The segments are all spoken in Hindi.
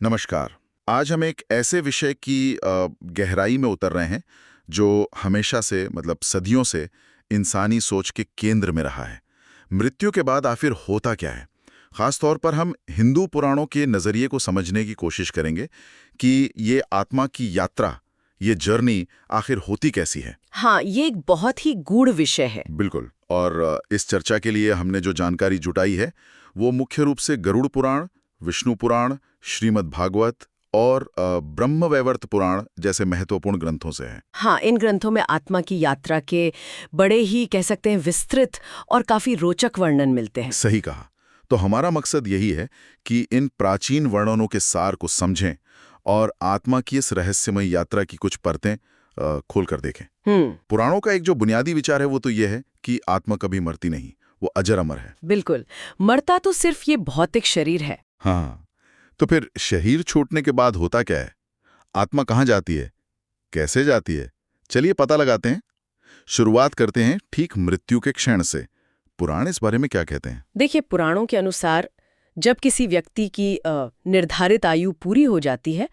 नमस्कार। आज हम एक ऐसे विषय की गहराई में उतर रहे हैं जो हमेशा से मतलब सदियों से इंसानी सोच के केंद्र में रहा है। मृत्यु के बाद आखिर होता क्या है? खास तौर पर हम हिंदू पुराणों के नज़रिए को समझने की कोशिश करेंगे कि ये आत्मा की यात्रा, ये जर्नी आखिर होती कैसी है। हाँ, ये एक बहुत ही गूढ़ विषय है। बिल्कुल। और इस चर्चा के लिए हमने जो जानकारी जुटाई है वो मुख्य रूप से गरुड़ पुराण, विष्णु पुराण, श्रीमद् भागवत और ब्रह्मवैवर्त पुराण जैसे महत्वपूर्ण ग्रंथों से है। हाँ, इन ग्रंथों में आत्मा की यात्रा के बड़े ही कह सकते हैं विस्तृत और काफी रोचक वर्णन मिलते हैं। सही कहा। तो हमारा मकसद यही है कि इन प्राचीन वर्णनों के सार को समझें और आत्मा की इस रहस्यमय यात्रा की कुछ परतें खोल कर देखें। पुराणों का एक जो बुनियादी विचार है वो तो ये है कि आत्मा कभी मरती नहीं, वो अजर अमर है। बिल्कुल, मरता तो सिर्फ ये भौतिक शरीर है। हाँ, तो फिर शरीर छूटने के बाद होता क्या है? आत्मा कहाँ जाती है? कैसे जाती है? चलिए पता लगाते हैं। शुरुआत करते हैं ठीक मृत्यु के क्षण से। पुराण इस बारे में क्या कहते हैं? देखिए, पुराणों के अनुसार जब किसी व्यक्ति की निर्धारित आयु पूरी हो जाती है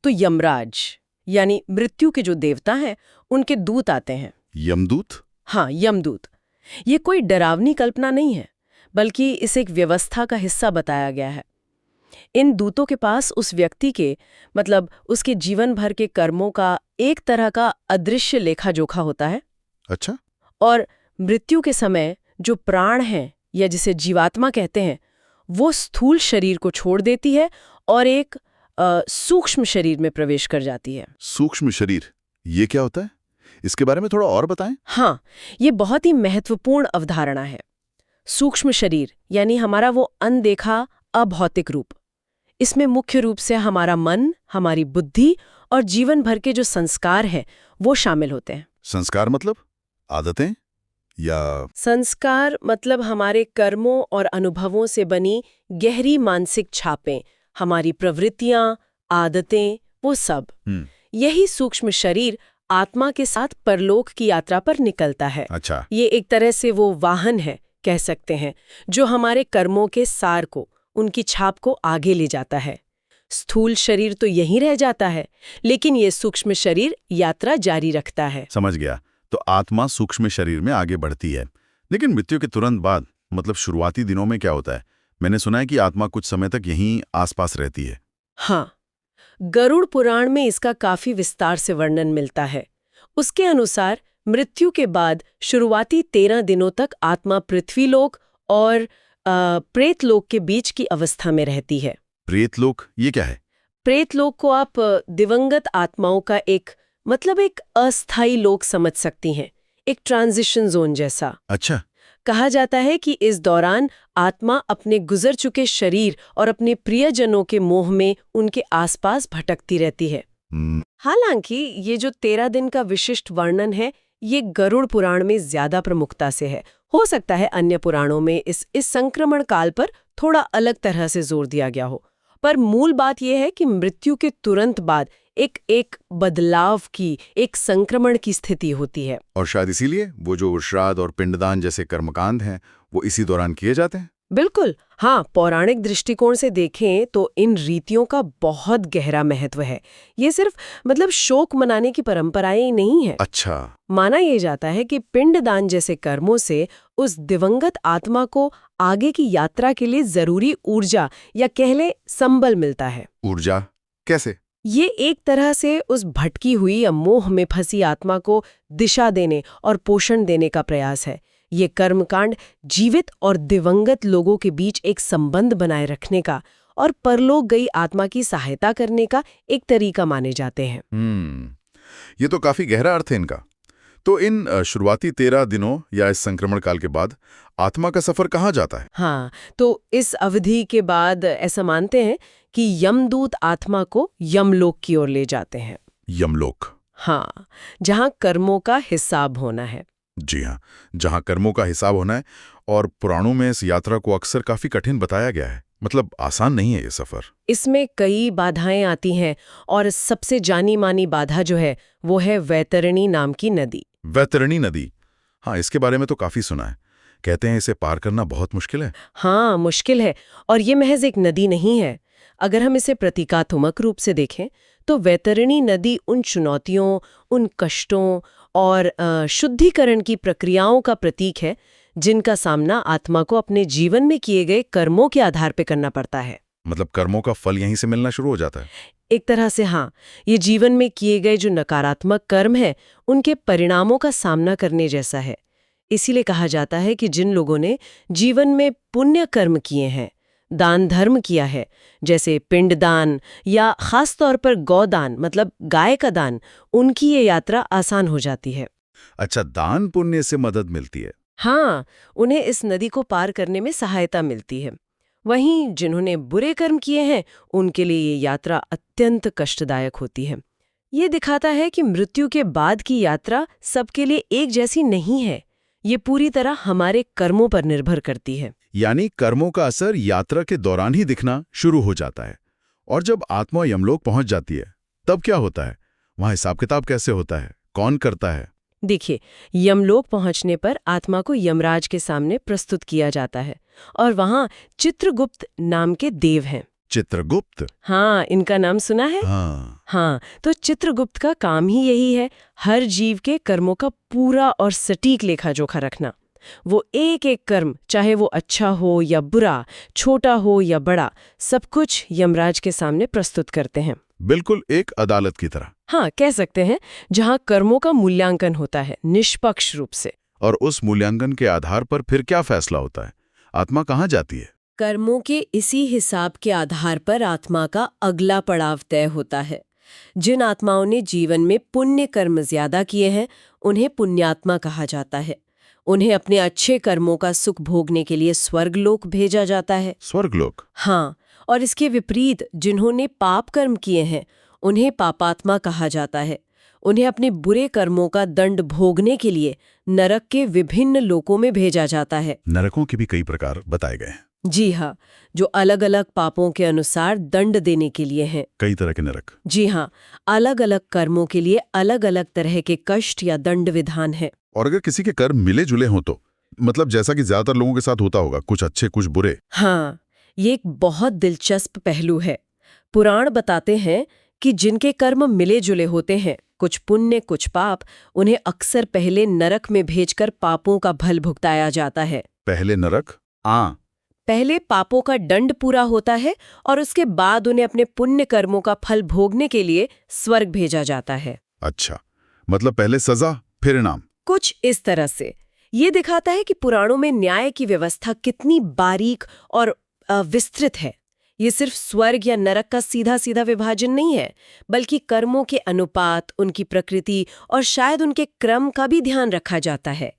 तो यमराज यानी मृत्यु के जो देवता हैं उनके दूत आते हैं। यमदूत? हाँ, यमदूत। ये कोई डरावनी कल्पना नहीं है, बल्कि इसे एक व्यवस्था का हिस्सा बताया गया है। इन दूतों के पास उस व्यक्ति के मतलब उसके जीवन भर के कर्मों का एक तरह का अदृश्य लेखा जोखा होता है। अच्छा। और मृत्यु के समय जो प्राण हैं या जिसे जीवात्मा कहते हैं वो स्थूल शरीर को छोड़ देती है और एक सूक्ष्म शरीर में प्रवेश कर जाती है। सूक्ष्म शरीर, ये क्या होता है? इसके बारे में थोड़ा और बताएं। हाँ, ये बहुत ही महत्वपूर्ण अवधारणा है। सूक्ष्म शरीर यानी हमारा वो अनदेखा अभौतिक रूप। इसमें मुख्य रूप से हमारा मन, हमारी बुद्धि और जीवन भर के जो संस्कार हैं वो शामिल होते हैं। संस्कार मतलब आदतें या? संस्कार मतलब हमारे कर्मों और अनुभवों से बनी गहरी मानसिक छापें, हमारी प्रवृत्तियां, आदतें, वो सब। यही सूक्ष्म शरीर आत्मा के साथ परलोक की यात्रा पर निकलता है। अच्छा। ये एक तरह से वो वाहन है, कह सकते हैं, जो हमारे कर्मों के सार को, उनकी छाप को आगे ले जाता है। स्थूल शरीर तो यहीं रह जाता है, लेकिन ये सूक्ष्म शरीर यात्रा जारी रखता है। समझ गया। तो आत्मा सूक्ष्म शरीर में आगे बढ़ती है, लेकिन मृत्यु के तुरंत बाद मतलब शुरुआती दिनों में क्या होता है? मैंने सुना है कि आत्मा कुछ समय तक यहीं आसपास रहती है। हाँ, गरुड़ पुराण में इसका काफी विस्तार से वर्णन मिलता है। उसके अनुसार मृत्यु के बाद शुरुआती 13 दिनों तक आत्मा पृथ्वीलोक और प्रेतलोक के बीच की अवस्था में रहती है। प्रेतलोक ये क्या है? प्रेतलोक को आप दिवंगत आत्माओं का एक अस्थायी लोक समझ सकती हैं, एक ट्रांजिशन जोन जैसा। अच्छा। कहा जाता है कि इस दौरान आत्मा अपने गुजर चुके शरीर और अपने प्रियजनों के मोह में उनके आसपास भटकती रहती है। हालांकि ये जो 13 दिन का विशिष्ट वर्णन है ये गरुड़ पुराण में ज्यादा प्रमुखता से है। हो सकता है अन्य पुराणों में इस संक्रमण काल पर थोड़ा अलग तरह से जोर दिया गया हो, पर मूल बात यह है कि मृत्यु के तुरंत बाद एक बदलाव की, एक संक्रमण की स्थिति होती है। और शायद इसीलिए वो जो श्राद्ध और पिंडदान जैसे कर्मकांड हैं वो इसी दौरान किए जाते हैं। बिल्कुल। हाँ, पौराणिक दृष्टिकोण से देखें तो इन रीतियों का बहुत गहरा महत्व है। ये सिर्फ शोक मनाने की परंपराएं ही नहीं है। अच्छा। माना यह जाता है कि पिंडदान जैसे कर्मों से उस दिवंगत आत्मा को आगे की यात्रा के लिए जरूरी ऊर्जा या कह ले संबल मिलता है। ऊर्जा कैसे? ये एक तरह से उस भटकी हुई या मोह में फंसी आत्मा को दिशा देने और पोषण देने का प्रयास है। ये कर्मकांड जीवित और दिवंगत लोगों के बीच एक संबंध बनाए रखने का और परलोक गई आत्मा की सहायता करने का एक तरीका माने जाते हैं। ये तो काफी गहरा अर्थ है इनका। तो इन शुरुआती 13 दिनों या इस संक्रमण काल के बाद आत्मा का सफर कहाँ जाता है? हाँ, तो इस अवधि के बाद ऐसा मानते हैं कि यमदूत आत्मा को यमलोक की ओर ले जाते हैं। यमलोक? हाँ, जहाँ कर्मों का हिसाब होना है। जी हाँ, जहाँ कर्मों का हिसाब होना है। और पुराणों में इस यात्रा को अक्सर काफी कठिन बताया गया है, मतलब आसान नहीं है ये सफर। इसमें कई बाधाएं आती हैं और सबसे जानी मानी बाधा जो है वो है वैतरणी नाम की नदी। वैतरणी नदी? हाँ, इसके बारे में तो काफी सुना है। कहते हैं इसे पार करना बहुत मुश्किल है। हाँ, मुश्किल है। और ये महज एक नदी नहीं है। अगर हम इसे प्रतीकात्मक रूप से देखें तो वैतरणी नदी उन चुनौतियों, उन कष्टों और शुद्धिकरण की प्रक्रियाओं का प्रतीक है जिनका सामना आत्मा को अपने जीवन में किए गए कर्मों के आधार पर करना पड़ता है। मतलब कर्मों का फल यहीं से मिलना शुरू हो जाता है। एक तरह से हाँ, ये जीवन में किए गए जो नकारात्मक कर्म है उनके परिणामों का सामना करने जैसा है। इसीलिए कहा जाता है कि जिन लोगों ने जीवन में पुण्य कर्म किए हैं, दान धर्म किया है, जैसे पिंडदान या खास तौर पर गौदान मतलब गाय का दान, उनकी ये यात्रा आसान हो जाती है। अच्छा, दान पुण्य से मदद मिलती है। हाँ, उन्हें इस नदी को पार करने में सहायता मिलती है। वहीं जिन्होंने बुरे कर्म किए हैं उनके लिए ये यात्रा अत्यंत कष्टदायक होती है। ये दिखाता है कि मृत्यु के बाद की यात्रा सबके लिए एक जैसी नहीं है। ये पूरी तरह हमारे कर्मों पर निर्भर करती है। यानी कर्मों का असर यात्रा के दौरान ही दिखना शुरू हो जाता है। और जब आत्मा यमलोक पहुंच जाती है तब क्या होता है? वहां हिसाब किताब कैसे होता है? कौन करता है? देखिए, यमलोक पहुंचने पर आत्मा को यमराज के सामने प्रस्तुत किया जाता है और वहां चित्रगुप्त नाम के देव हैं। चित्रगुप्त? हाँ, इनका नाम सुना है? हाँ, तो चित्रगुप्त का काम ही यही है, हर जीव के कर्मों का पूरा और सटीक लेखा जोखा रखना। वो एक एक कर्म, चाहे वो अच्छा हो या बुरा, छोटा हो या बड़ा, सब कुछ यमराज के सामने प्रस्तुत करते हैं। बिल्कुल एक अदालत की तरह। हाँ, कह सकते हैं, जहाँ कर्मों का मूल्यांकन होता है निष्पक्ष रूप से। और उस मूल्यांकन के आधार पर फिर क्या फैसला होता है? आत्मा कहाँ जाती है? कर्मों के इसी हिसाब के आधार पर आत्मा का अगला पड़ाव तय होता है। जिन आत्माओं ने जीवन में पुण्य कर्म ज्यादा किए हैं उन्हें पुण्यात्मा कहा जाता है। उन्हें अपने अच्छे कर्मों का सुख भोगने के लिए स्वर्गलोक भेजा जाता है। स्वर्गलोक? हाँ, और इसके विपरीत जिन्होंने पाप कर्म किए हैं उन्हें पापात्मा कहा जाता है। उन्हें अपने बुरे कर्मों का दंड भोगने के लिए नरक के विभिन्न लोकों में भेजा जाता है। नरकों के भी कई प्रकार बताए गए हैं। जी हाँ, जो अलग अलग पापों के अनुसार दंड देने के लिए हैं। कई तरह के नरक? जी हाँ, अलग अलग कर्मों के लिए अलग अलग तरह के कष्ट या दंड विधान है। और अगर किसी के कर्म मिले जुले हों तो, मतलब जैसा कि ज्यादातर लोगों के साथ होता होगा, कुछ अच्छे कुछ बुरे। हाँ, ये एक बहुत दिलचस्प पहलू है। पुराण बताते हैं कि जिनके कर्म मिले जुले होते हैं, कुछ पुण्य कुछ पाप, उन्हें अक्सर पहले नरक में भेजकर पापों का भल भुगताया जाता है। पहले नरक? पहले पापों का दंड पूरा होता है और उसके बाद उन्हें अपने पुण्य कर्मों का फल भोगने के लिए स्वर्ग भेजा जाता है। अच्छा, मतलब पहले सजा फिर इनाम। कुछ इस तरह से। ये दिखाता है कि पुराणों में न्याय की व्यवस्था कितनी बारीक और विस्तृत है। ये सिर्फ स्वर्ग या नरक का सीधा सीधा विभाजन नहीं है, बल्कि कर्मों के अनुपात, उनकी प्रकृति और शायद उनके क्रम का भी ध्यान रखा जाता है।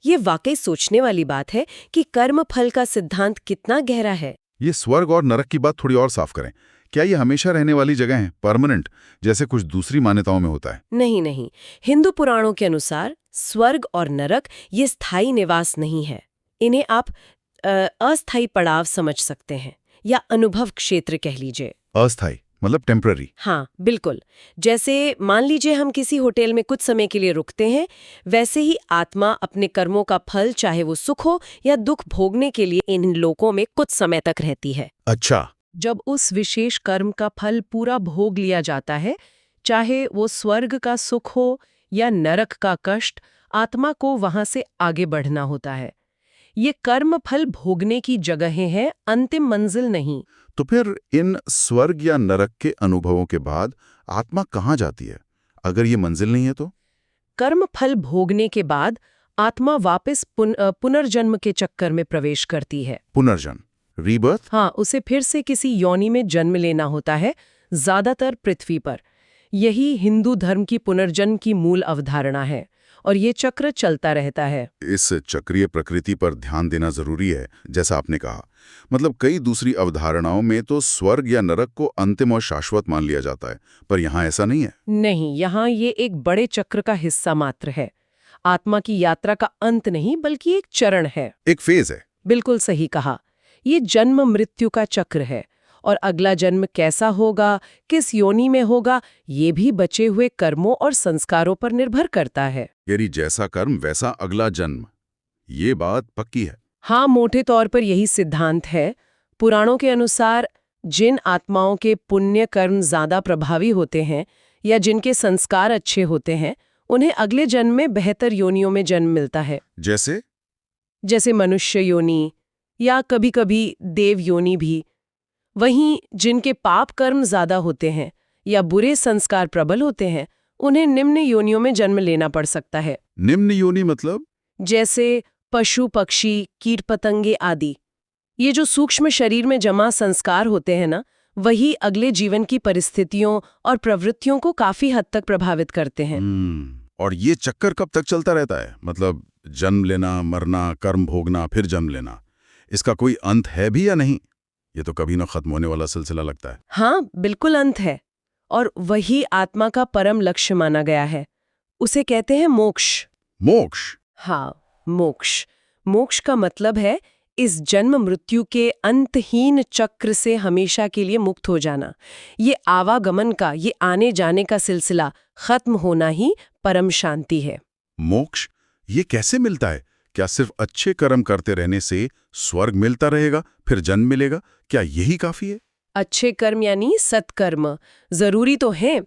ये वाकई सोचने वाली बात है कि कर्म फल का सिद्धांत कितना गहरा है। ये स्वर्ग और नरक की बात थोड़ी और साफ करें। क्या ये हमेशा रहने वाली जगह है, परमानेंट, जैसे कुछ दूसरी मान्यताओं में होता है? नहीं नहीं, हिंदू पुराणों के अनुसार स्वर्ग और नरक ये स्थायी निवास नहीं है। इन्हें आप अस्थायी पड़ाव समझ सकते हैं या अनुभव क्षेत्र कह लीजिए। अस्थायी मतलब टेम्पररी? हाँ, बिल्कुल। जैसे मान लीजिए हम किसी होटल में कुछ समय के लिए रुकते हैं, वैसे ही आत्मा अपने कर्मों का फल, चाहे वो सुख हो या दुख, भोगने के लिए इन लोकों में कुछ समय तक रहती है। अच्छा। जब उस विशेष कर्म का फल पूरा भोग लिया जाता है, चाहे वो स्वर्ग का सुख हो या नरक का कष्ट, आत्मा को वहां से आगे बढ़ना होता है। ये कर्म फल भोगने की जगहें हैं, अंतिम मंजिल नहीं। तो फिर इन स्वर्ग या नरक के अनुभवों के बाद आत्मा कहाँ जाती है, अगर ये मंजिल नहीं है तो? कर्म फल भोगने के बाद आत्मा वापस पुनर्जन्म के चक्कर में प्रवेश करती है। पुनर्जन्म, रीबर्थ? हाँ, उसे फिर से किसी योनि में जन्म लेना होता है, ज्यादातर पृथ्वी पर। यही हिंदू धर्म की पुनर्जन्म की मूल अवधारणा है और ये चक्र चलता रहता है। इस चक्रीय प्रकृति पर ध्यान देना जरूरी है, जैसा आपने कहा। मतलब कई दूसरी अवधारणाओं में तो स्वर्ग या नरक को अंतिम और शाश्वत मान लिया जाता है, पर यहाँ ऐसा नहीं है। नहीं, यहाँ ये एक बड़े चक्र का हिस्सा मात्र है। आत्मा की यात्रा का अंत नहीं, बल्कि एक चरण है, एक फेज है। बिल्कुल सही कहा। ये जन्म मृत्यु का चक्र है और अगला जन्म कैसा होगा, किस योनि में होगा, ये भी बचे हुए कर्मों और संस्कारों पर निर्भर करता है। यानी जैसा कर्म वैसा अगला जन्म, ये बात पक्की है। हाँ, मोटे तौर पर यही सिद्धांत है। पुराणों के अनुसार जिन आत्माओं के पुण्य कर्म ज्यादा प्रभावी होते हैं या जिनके संस्कार अच्छे होते हैं, उन्हें अगले जन्म में बेहतर योनियों में जन्म मिलता है। जैसे मनुष्य योनि या कभी-कभी देव योनि भी। वहीं जिनके पाप कर्म ज्यादा होते हैं या बुरे संस्कार प्रबल होते हैं, उन्हें निम्न योनियों में जन्म लेना पड़ सकता है। निम्न योनि मतलब? जैसे पशु, पक्षी, कीट पतंगे आदि। ये जो सूक्ष्म शरीर में जमा संस्कार होते हैं ना, वही अगले जीवन की परिस्थितियों और प्रवृत्तियों को काफी हद तक प्रभावित करते हैं। और ये चक्कर कब तक चलता रहता है? मतलब जन्म लेना, मरना, कर्म भोगना, फिर जन्म लेना, इसका कोई अंत है भी या नहीं? ये तो कभी ना खत्म होने वाला सिलसिला लगता है। हाँ, बिल्कुल अंत है, और वही आत्मा का परम लक्ष्य माना गया है। उसे कहते हैं मोक्ष। मोक्ष? हाँ, मोक्ष। मोक्ष का मतलब है इस जन्म मृत्यु के अंतहीन चक्र से हमेशा के लिए मुक्त हो जाना। ये आवागमन का, ये आने जाने का सिलसिला खत्म होना ही परम शांति है। मोक्ष ये कैसे मिलता है? क्या सिर्फ अच्छे कर्म करते रहने से स्वर्ग मिलता रहेगा, फिर जन्म मिलेगा? क्या यही काफी है? अच्छे कर्म यानी सत्कर्म जरूरी तो हैं,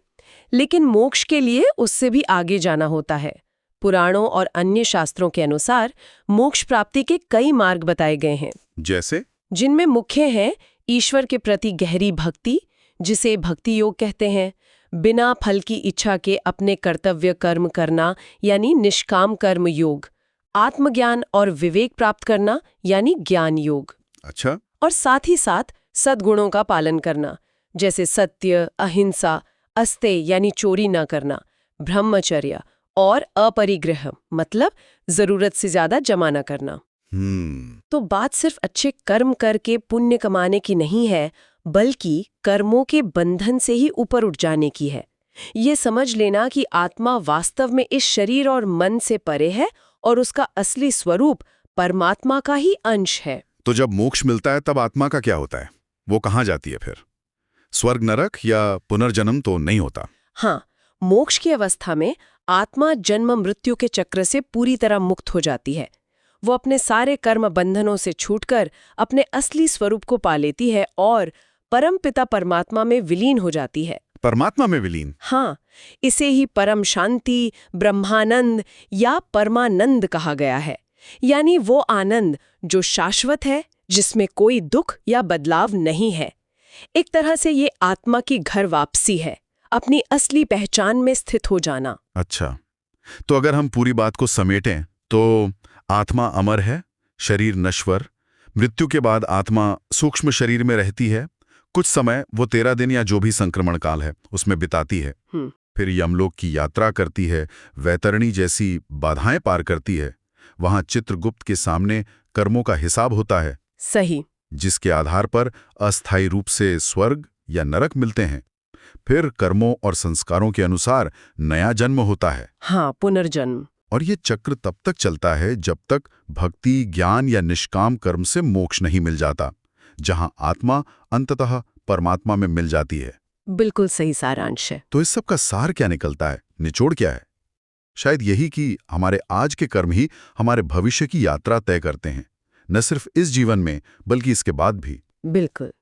लेकिन मोक्ष के लिए उससे भी आगे जाना होता है। पुराणों और अन्य शास्त्रों के अनुसार मोक्ष प्राप्ति के कई मार्ग बताए गए हैं। जैसे? जिनमें मुख्य हैं ईश्वर के प्रति गहरी भक्ति, जिसे भक्ति योग कहते हैं, बिना फल की इच्छा के अपने कर्तव्य कर्म करना यानी निष्काम कर्म योग, आत्मज्ञान और विवेक प्राप्त करना यानी ज्ञान योग। अच्छा। और साथ ही साथ सद्गुणों का पालन करना, जैसे सत्य, अहिंसा, अस्तेय यानी चोरी न करना, ब्रह्मचर्य और अपरिग्रह मतलब जरूरत से ज्यादा जमा न करना। तो बात सिर्फ अच्छे कर्म करके पुण्य कमाने की नहीं है, बल्कि कर्मों के बंधन से ही ऊपर उठ जाने की है। ये समझ लेना कि आत्मा वास्तव में इस शरीर और मन से परे है और उसका असली स्वरूप परमात्मा का ही अंश है। तो जब मोक्ष मिलता है तब आत्मा का क्या होता है? वो कहाँ जाती है फिर? स्वर्ग, नरक या पुनर्जन्म तो नहीं होता? हाँ, मोक्ष की अवस्था में आत्मा जन्म मृत्यु के चक्र से पूरी तरह मुक्त हो जाती है। वो अपने सारे कर्म बंधनों से छूटकर अपने असली स्वरूप को पा लेती है और परमपिता परमात्मा में विलीन हो जाती है। परमात्मा में विलीन? हाँ, इसे ही परम शांति, ब्रह्मानंद या परमानंद कहा गया है। यानी वो आनंद जो शाश्वत है, जिसमें कोई दुख या बदलाव नहीं है। एक तरह से ये आत्मा की घर वापसी है, अपनी असली पहचान में स्थित हो जाना। अच्छा, तो अगर हम पूरी बात को समेटें तो आत्मा अमर है, शरीर नश्वर, मृत्यु के बाद आत्मा सूक्ष्म शरीर में रहती है, कुछ समय वो 13 दिन या जो भी संक्रमण काल है उसमें बिताती है, फिर यमलोक की यात्रा करती है, वैतरणी जैसी बाधाएं पार करती है, वहां चित्रगुप्त के सामने कर्मों का हिसाब होता है। सही। जिसके आधार पर अस्थायी रूप से स्वर्ग या नरक मिलते हैं, फिर कर्मों और संस्कारों के अनुसार नया जन्म होता है। हाँ, पुनर्जन्म। और ये चक्र तब तक चलता है जब तक भक्ति, ज्ञान या निष्काम कर्म से मोक्ष नहीं मिल जाता, जहां आत्मा अंततः परमात्मा में मिल जाती है। बिल्कुल सही सारांश है। तो इस सब का सार क्या निकलता है? निचोड़ क्या है? शायद यही कि हमारे आज के कर्म ही हमारे भविष्य की यात्रा तय करते हैं, न सिर्फ इस जीवन में बल्कि इसके बाद भी। बिल्कुल।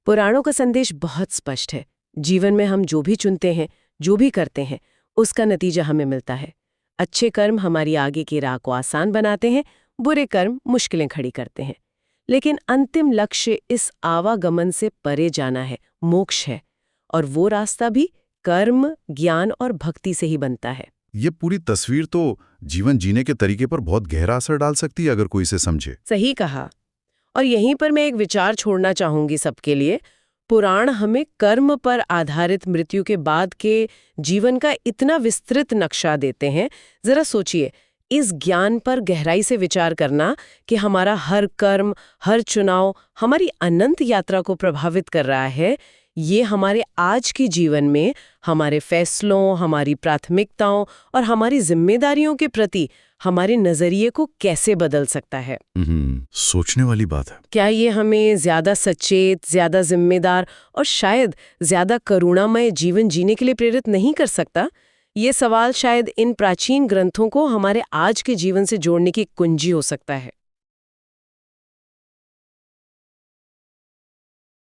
पुराणों का संदेश बहुत स्पष्ट है। जीवन में हम जो भी चुनते हैं, जो भी करते हैं, उसका नतीजा हमें मिलता है। अच्छे कर्म हमारी आगे की राह को आसान बनाते हैं, बुरे कर्म मुश्किलें खड़ी करते हैं। लेकिन अंतिम लक्ष्य इस आवागमन से परे जाना है, मोक्ष है। और वो रास्ता भी कर्म, ज्ञान और भक्ति से ही बनता है। ये पूरी तस्वीर तो जीवन जीने के तरीके पर बहुत गहरा असर डाल सकती है अगर कोई इसे समझे। सही कहा। और यहीं पर मैं एक विचार छोड़ना चाहूंगी सबके लिए। पुराण हमें कर्म पर आधारित मृत्यु के बाद के जीवन का इतना विस्तृत नक्शा देते हैं। जरा सोचिए, इस ज्ञान पर गहराई से विचार करना कि हमारा हर कर्म, हर चुनाव हमारी अनंत यात्रा को प्रभावित कर रहा है, ये हमारे आज के जीवन में हमारे फैसलों, हमारी प्राथमिकताओं और हमारी जिम्मेदारियों के प्रति हमारे नजरिए को कैसे बदल सकता है। सोचने वाली बात है। क्या ये हमें ज्यादा सचेत, ज्यादा जिम्मेदार और शायद ज्यादा करुणामय जीवन जीने के लिए प्रेरित नहीं कर सकता? ये सवाल शायद इन प्राचीन ग्रंथों को हमारे आज के जीवन से जोड़ने की कुंजी हो सकता है।